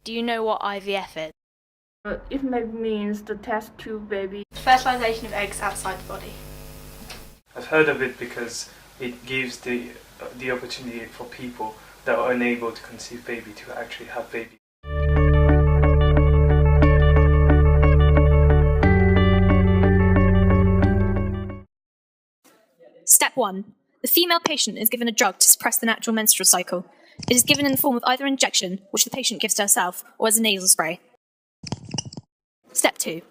Do you know what IVF is? It maybe means the test tube baby. Fertilisation of eggs outside the body. I've heard of it because it gives the opportunity for people that are unable to conceive baby to actually have baby. Step 1. The female patient is given a drug to suppress the natural menstrual cycle. It is given in the form of either injection, which the patient gives to herself, or as a nasal spray. Step 2.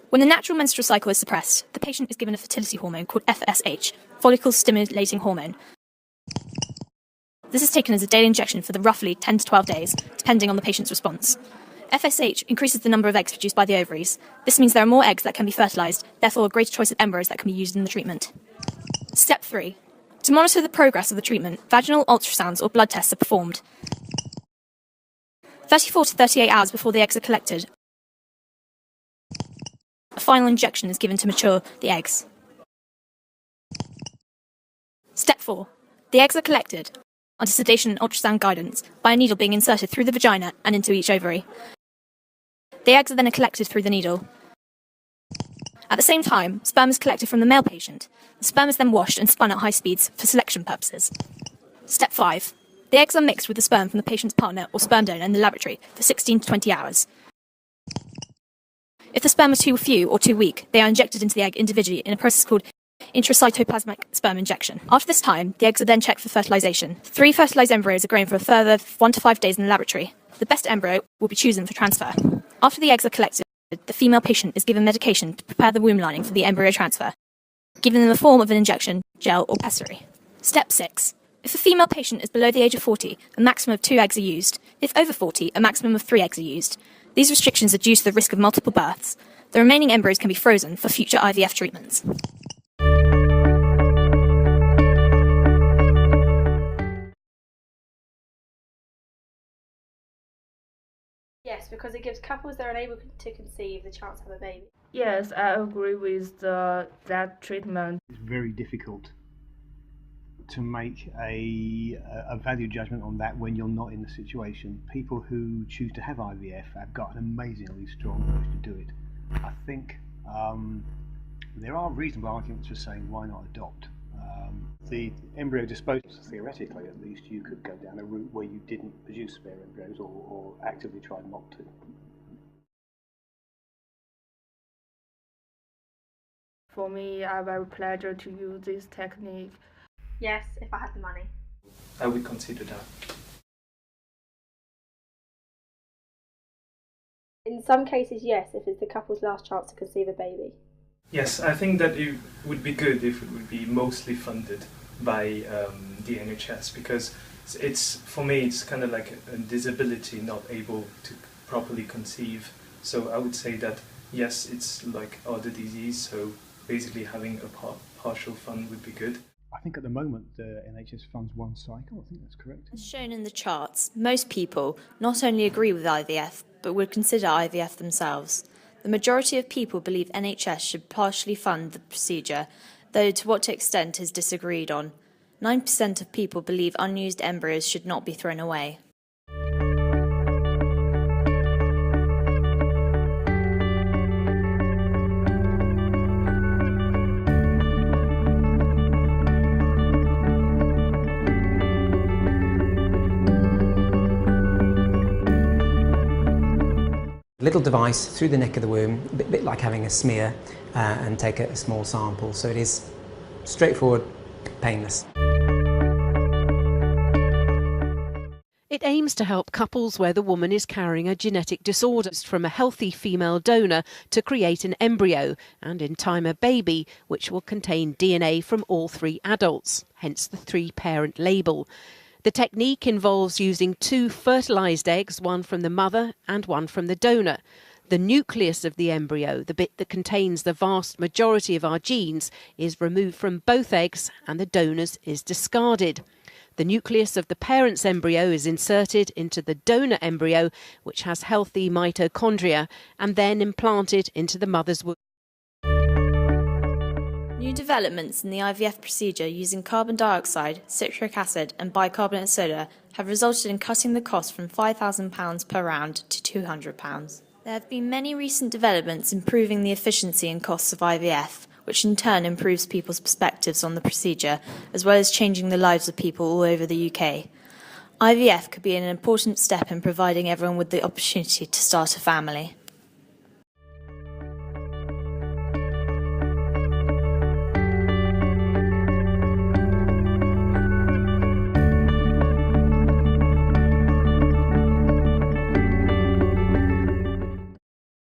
When the natural menstrual cycle is suppressed, the patient is given a fertility hormone called FSH, follicle stimulating hormone. This is taken as a daily injection for the roughly 10 to 12 days, depending on the patient's response. FSH increases the number of eggs produced by the ovaries. This means there are more eggs that can be fertilised, therefore a greater choice of embryos that can be used in the treatment. Step 3. To monitor the progress of the treatment, vaginal ultrasounds or blood tests are performed. 34 to 38 hours before the eggs are collected, a final injection is given to mature the eggs. Step 4. The eggs are collected, under sedation and ultrasound guidance, by a needle being inserted through the vagina and into each ovary. The eggs are then collected through the needle. At the same time, sperm is collected from the male patient. The sperm is then washed and spun at high speeds for selection purposes. Step 5. The eggs are mixed with the sperm from the patient's partner or sperm donor in the laboratory for 16 to 20 hours. If the sperm are too few or too weak, they are injected into the egg individually in a process called intracytoplasmic sperm injection. After this time, the eggs are then checked for fertilisation. 3 fertilised embryos are grown for a further 1 to 5 days in the laboratory. The best embryo will be chosen for transfer. After the eggs are collected, the female patient is given medication to prepare the womb lining for the embryo transfer, given in the form of an injection, gel or pessary. Step 6. If the female patient is below the age of 40, a maximum of 2 eggs are used. If over 40, a maximum of 3 eggs are used. These restrictions are due to the risk of multiple births. The remaining embryos can be frozen for future IVF treatments. Yes, because it gives couples that are unable to conceive the chance to have a baby. Yes, I agree with that treatment. It's very difficult to make a value judgment on that when you're not in the situation. People who choose to have IVF have got an amazingly strong urge to do it. I think there are reasonable arguments for saying why not adopt. The embryo disposal, theoretically at least, you could go down a route where you didn't produce spare embryos or actively tried not to. For me, I very pleasure to use this technique. Yes, if I had the money. I would consider that. In some cases, yes, if it's the couple's last chance to conceive a baby. Yes, I think that it would be good if it would be mostly funded by the NHS, because for me it's kind of like a disability, not able to properly conceive. So I would say that yes, it's like other disease, so basically having a partial fund would be good. I think at the moment the NHS funds 1 cycle, I think that's correct. As shown in the charts, most people not only agree with IVF, but would consider IVF themselves. The majority of people believe NHS should partially fund the procedure, though to what extent is disagreed on. 9% of people believe unused embryos should not be thrown away. Little device through the neck of the womb, a bit like having a smear, and take a small sample. So it is straightforward, painless. It aims to help couples where the woman is carrying a genetic disorder from a healthy female donor to create an embryo and in time a baby which will contain DNA from all 3 adults, hence the 3-parent label. The technique involves using 2 fertilised eggs, one from the mother and one from the donor. The nucleus of the embryo, the bit that contains the vast majority of our genes, is removed from both eggs and the donor's is discarded. The nucleus of the parent's embryo is inserted into the donor embryo, which has healthy mitochondria, and then implanted into the mother's womb. New developments in the IVF procedure using carbon dioxide, citric acid and bicarbonate soda have resulted in cutting the cost from £5,000 per round to £200. There have been many recent developments improving the efficiency and costs of IVF, which in turn improves people's perspectives on the procedure, as well as changing the lives of people all over the UK. IVF could be an important step in providing everyone with the opportunity to start a family.